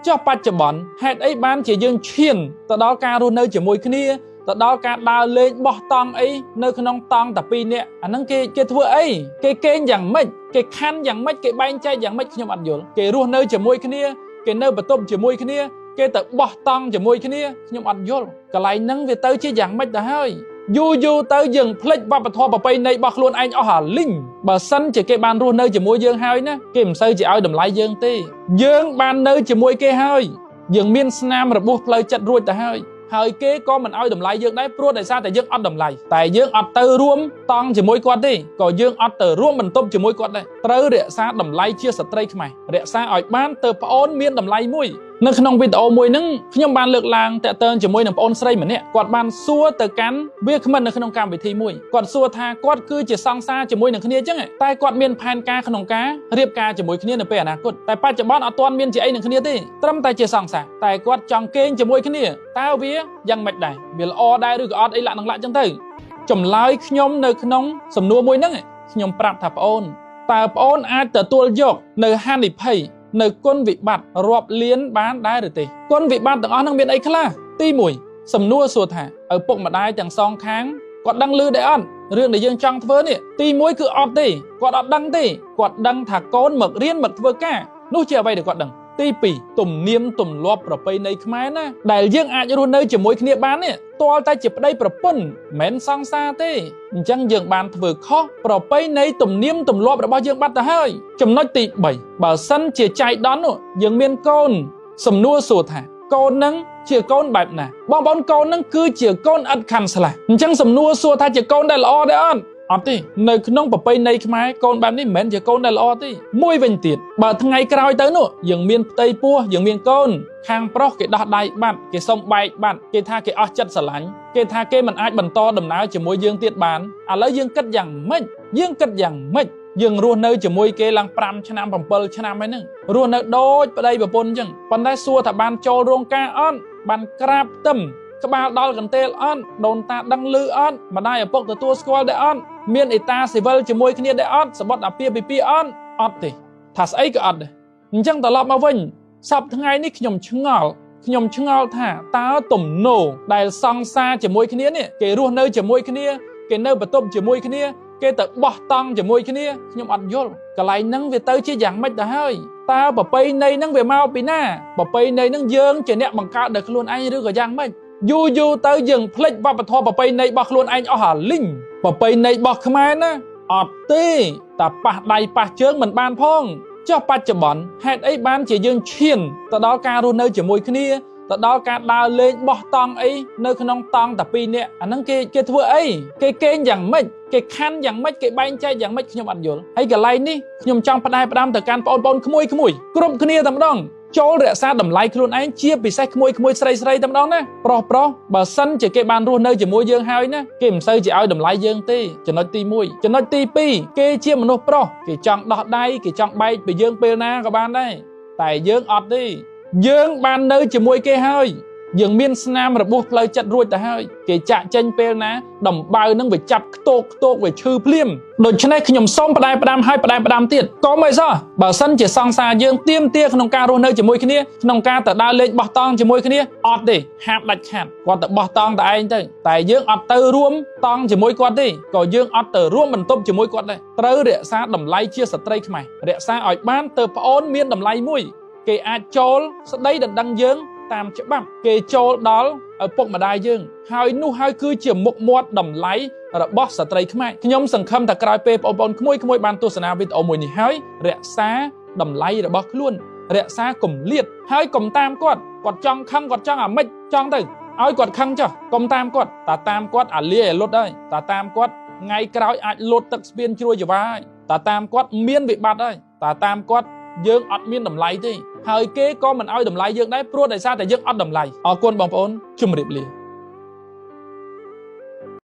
ចុះបច្ចុប្បន្នហេតុអីបានជាយើងឈានទៅដល់ការរស់នៅជាមួយគ្នាទៅដល់ការដើរលេងបោះតង់អីនៅក្នុងតង់តែ2នាក់អាហ្នឹងគេធ្វើអីគេកេងយ៉ាងម៉េចគេខណ្ឌយ៉ាងម៉េចគេបែងចែកយ៉ាងម៉េចខ្ញុំអត់យល់គេរស់នៅជាមួយគ្នាគេនៅបន្ទប់ជាមួយគ្នាគេទៅបោះតង់ជាមួយគ្នាខ្ញុំអត់យល់កន្លែងហ្នឹងវាទៅជាយ៉ាងម៉េចទៅហើយយូរទៅយើងភ្លេចវប្បធម៌ប្រពៃណីរបស់ខ្លួនឯងអស់អាលីងបើសិនជាគេបានរស់នៅជាមួយយើងហើយណាគេមិនសូវជាឲ្យតម្លៃយើងទេយើងបាននៅជាមួយគេហើយយើងមានស្នាមរបួសផ្លូវចិត្តរួចទៅហើយគេក៏មិនឲ្យតម្លៃយើងដែរព្រោះដោយសារតែយើងអត់តម្លៃតែយើងអត់ទៅរួមតង់ជាមួយគាត់ទេក៏យើងអត់ទៅរួមបន្ទប់ជាមួយគាត់ដែរត្រូវរក្សាតម្លៃជាស្ត្រីខ្មែររក្សាឲ្យបានទៅប្អូនមានតម្លៃមួយនៅក្នុងវីដេអូមួយហ្នឹងខ្ញុំបានលើកឡើងតាក់ទងជាមួយនឹងប្អូនស្រីម្នាក់គាត់បានសួរទៅកាន់វាគ្មិននៅក្នុងកម្មវិធីមួយគាត់សួរថាគាត់គឺជាសង្សារជាមួយនឹងគ្នាអញ្ចឹងតែគាត់មានផែនការក្នុងការរៀបការជាមួយគ្នានៅពេលអនាគតតែបច្ចុប្បន្នអត់ទាន់មានជាអីនឹងគ្នាទេត្រឹមតែជាសង្សារតែគាត់ចង់គេងជាមួយគ្នាតើវាយ៉ាងម៉េចដែរវាល្អដែរឬក៏អត់អីលាក់នឹងលាក់អញ្ចឹងទៅចម្លើយខ្ញុំនៅក្នុងសំណួរមួយហ្នឹងខ្ញុំប្រាប់ថាប្អូនតើប្អូនអាចទទួលយកនៅហានិភ័យនៅគុណវិបត្តិរាប់លានបានដែរឬទេគុណវិបត្តិទាំងអស់ហ្នឹងមានអីខ្លះទី1សំណួរសួរថាឪពុកម្ដាយទាំងសងខាងគាត់ដឹងឮដែរអត់រឿងដែលយើងចង់ធ្វើនេះទី1គឺអត់ទេគាត់អត់ដឹងទេគាត់ដឹងថាកូនមករៀនមកធ្វើការនោះជាអ្វីដែលគាត់ដឹងទី2ទំនៀមទម្លាប់ប្រពៃណីខ្មែរណាដែលយើងអាចរស់នៅជាមួយគ្នាបាននេះទាល់តែជាប្តីប្រពន្ធមិនសង្សារទេអញ្ចឹងយើងបានធ្វើខុសប្រពៃណីទំនៀមទម្លាប់របស់យើងបាត់ទៅហើយចំណុចទី3បើសិនជាចៃដន្យនោះយើងមានកូនសំណួរសួរថាកូននឹងជាកូនបែបណាបងប្អូនកូននឹងគឺជាកូនឥតខੰស្លាស់អញ្ចឹងសំណួរសួរថាជាកូនដែលល្អដែរអត់ទេនៅក្នុងប្រពៃណីខ្មែរកូនបែបនេះមិនមែនជាកូនដែលល្អទេមួយវិញទៀតបើថ្ងៃក្រោយទៅនោះយើងមានផ្ទៃពោះយើងមានកូនខាងប្រុសគេដោះដៃបាត់គេសុំបែកបាត់គេថាគេអស់ចិត្តស្រឡាញ់គេថាគេមិនអាចបន្តដំណើរជាមួយយើងទៀតបានឥឡូវយើងគិតយ៉ាងម៉េចយើងរស់នៅជាមួយគេឡើង5ឆ្នាំ7ឆ្នាំហើយហ្នឹងរស់នៅដូចប្តីប្រពន្ធអញ្ចឹងប៉ុន្តែសួរថាបានចូលរោងការអត់បានក្រាបផ្ទឹមក្បាលដល់កន្ទេលអត់ដូនតាដឹងឮអត់ម្ដាយឪពុកទទួលស្គាល់ដែរអត់មានអេតាស៊ីវិលជាមួយគ្នាដែរអត់សម្បត្តិអាពាហ៍ពិពាហ៍អត់ទេថាស្អីក៏អត់ដែរអញ្ចឹងត្រឡប់មកវិញសប្តាហ៍ថ្ងៃនេះខ្ញុំឆ្ងល់ថាតើទំនោរដែលសង្សារជាមួយគ្នានេះគេរស់នៅជាមួយគ្នាគេនៅបន្ទប់ជាមួយគ្នាគេទៅបោះតង់ជាមួយគ្នាខ្ញុំអត់យល់កន្លែងហ្នឹងវាទៅជាយ៉ាងម៉េចទៅហើយតើប្រពៃណីហ្នឹងវាមកពីណាប្រពៃណីហ្នឹងយើងជាអ្នកបង្កើតដោយខ្លួនឯងឬក៏យ៉ាងម៉េចយូរទៅយើងភ្លេចវប្បធម៌ប្រពៃណីរបស់ខ្លួនឯងអស់អាលីងប្រពៃណីរបស់ខ្មែរណាអត់ទេតែប៉ះដៃប៉ះជើងមិនបានផងចុះបច្ចុប្បន្នហេតុអីបានជាយើងឈានទៅដល់ការរស់នៅជាមួយគ្នាទៅដល់ការដើរលេងបោះតង់អីនៅក្នុងតង់តែ2នាក់អាហ្នឹងគេធ្វើអីគេកេងយ៉ាងម៉េចគេខណ្ឌយ៉ាងម៉េចគេបែងចែកយ៉ាងម៉េចខ្ញុំអត់យល់ហើយកន្លែងនេះខ្ញុំចង់ផ្ដាំទៅកាន់បងប្អូនក្មួយគ្រប់គ្នាតែម្ដងចូលរក្សាតម្លៃខ្លួនឯងជាពិសេសក្មួយស្រីតែម្ដងណាប្រុសបើសិនជាគេបានរស់នៅជាមួយយើងហើយណាគេមិនសូវជាឲ្យតម្លៃយើងទេចំណុចទី1ចំណុចទី2គេជាមនុស្សប្រុសគេចង់ដោះដៃគេចង់បែកពីយើងពេលណាក៏បានដែរតែយើងអត់ទេយើងបាននៅជាមួយគេហើយយើងមានស្នាមរបួសផ្លូវចិត្តរួចទៅហើយគេចាក់ចេញពេលណាដំបៅនឹងវាចាប់ខ្ទោកវាឈឺភ្លាមដូច្នេះខ្ញុំសូមផ្ដាំឲ្យផ្ដាំទៀតក៏មិនសោះបើសិនជាសង្សារយើងទៀមទាក្នុងការរស់នៅជាមួយគ្នាក្នុងការទៅដើរលេងបោះតង់ជាមួយគ្នាអត់ទេហាមដាច់ខាតគាត់ទៅបោះតង់តែឯងទៅតែយើងអត់ទៅរួមតង់ជាមួយគាត់ទេក៏យើងអត់ទៅរួមបន្ទប់ជាមួយគាត់ដែរត្រូវរក្សាតម្លៃជាស្ត្រីខ្មែររក្សាឲ្យបានទៅប្អូនមានតម្លៃមួយគេអាចចូលស្ដីដណ្ដឹងយើងតាមច្បាប់គេចូលដល់ឪពុកម្ដាយយើងហើយនោះហើយគឺជាមុខមាត់តម្លៃរបស់ស្ត្រីខ្មែរខ្ញុំសង្ឃឹមថាក្រោយពេលបងប្អូនក្មួយបានទស្សនាវីដេអូមួយនេះហើយរក្សាតម្លៃរបស់ខ្លួនរក្សាគម្លាតហើយកុំតាមគាត់ចង់ខឹងគាត់ចង់អាម៉េចចង់ទៅឲ្យគាត់ខឹងចុះកុំតាមគាត់តាតាមគាត់អាលាឲ្យលុតហើយតាតាមគាត់ថ្ងៃក្រោយអាចលុតទឹកស្ពានជ្រួយច្រវាហើយតាតាមគាត់មានវិបត្តិហើយតាតាមគាត់យើងអត់មានតម្លៃទេហើយគេក៏មិនឲ្យតម្លៃយើងដែរព្រោះដោយសារតែយើងអត់តម្លៃអរគុណបងប្អូនជម្រាបលា